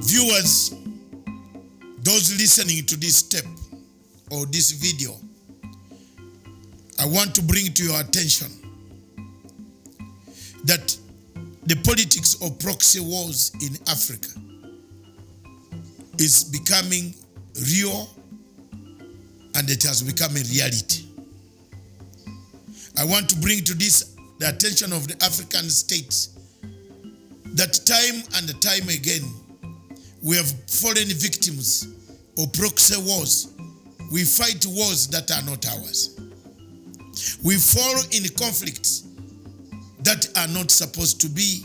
Viewers, those listening to this tape or this video, I want to bring to your attention that the politics of proxy wars in Africa is becoming real, and it has become a reality. I want to bring to this the attention of the African states that time and time again we have fallen victims of proxy wars. We fight wars that are not ours. We fall in conflicts that are not supposed to be,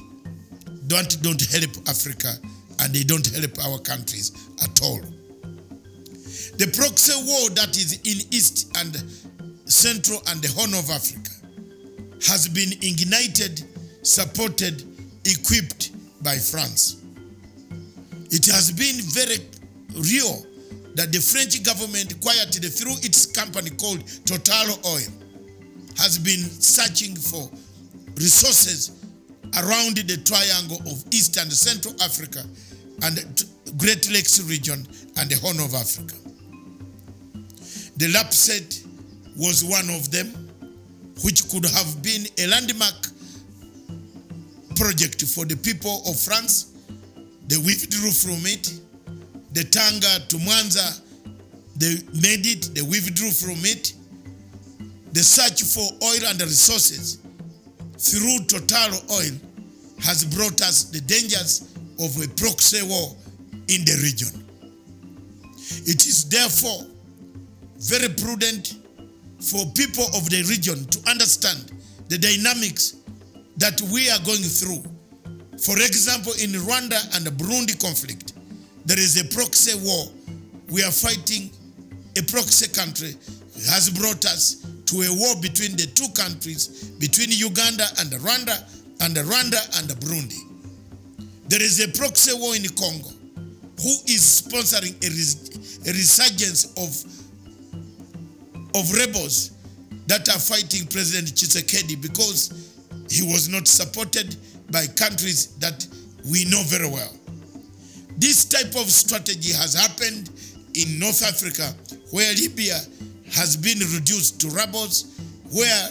don't help Africa, and they don't help our countries at all. The proxy war that is in East and Central and the Horn of Africa has been ignited, supported, equipped by France. It has been very real that the French government, quietly through its company called Total Oil, has been searching for resources around the triangle of East and Central Africa and Great Lakes region and the Horn of Africa. The LAPSET was one of them, which could have been a landmark project for the people of France. They withdrew from it. The Tanga to Mwanza, they made it, they withdrew from it. The search for oil and resources through Total Oil has brought us the dangers of a proxy war in the region. It is therefore very prudent for people of the region to understand the dynamics that we are going through. For example, in Rwanda and the Burundi conflict, there is a proxy war. We are fighting a proxy country. It has brought us to a war between the two countries, between Uganda and Rwanda and Burundi. There is a proxy war in Congo who is sponsoring a resurgence of rebels that are fighting President Tshisekedi because he was not supported by countries that we know very well. This type of strategy has happened in North Africa, where Libya has been reduced to rebels, where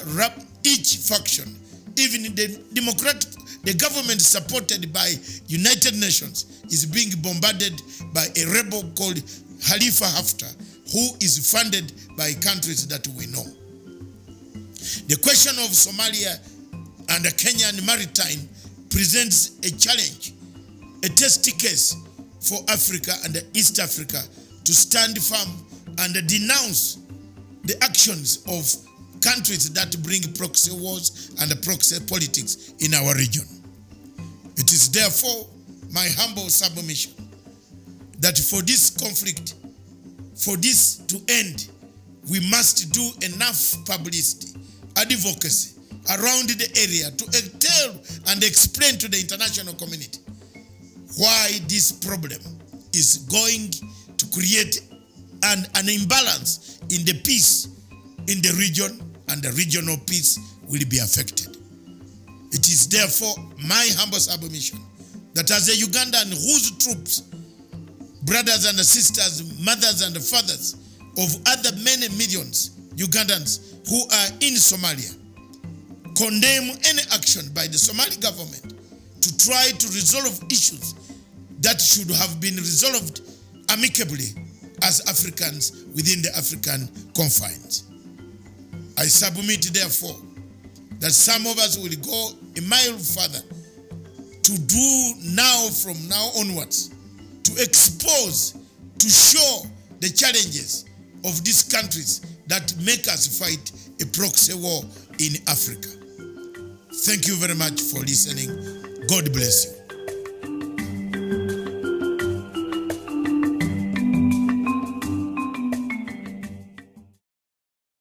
each faction, even the government supported by United Nations, is being bombarded by a rebel called Khalifa Haftar, who is funded by countries that we know. The question of Somalia and the Kenyan maritime presents a challenge, a test case for Africa and East Africa to stand firm and denounce the actions of countries that bring proxy wars and proxy politics in our region. It is therefore my humble submission that for this conflict, for this to end, we must do enough publicity, advocacy around the area to tell and explain to the international community why this problem is going to create an imbalance in the peace in the region, and the regional peace will be affected. It is therefore my humble submission that as a Ugandan whose troops, brothers and sisters, mothers and fathers of other many millions Ugandans who are in Somalia, condemn any action by the Somali government to try to resolve issues that should have been resolved amicably as Africans within the African confines. I submit, therefore, that some of us will go a mile further to do now, from now onwards, to expose, to show the challenges of these countries that make us fight a proxy war in Africa. Thank you very much for listening. God bless you.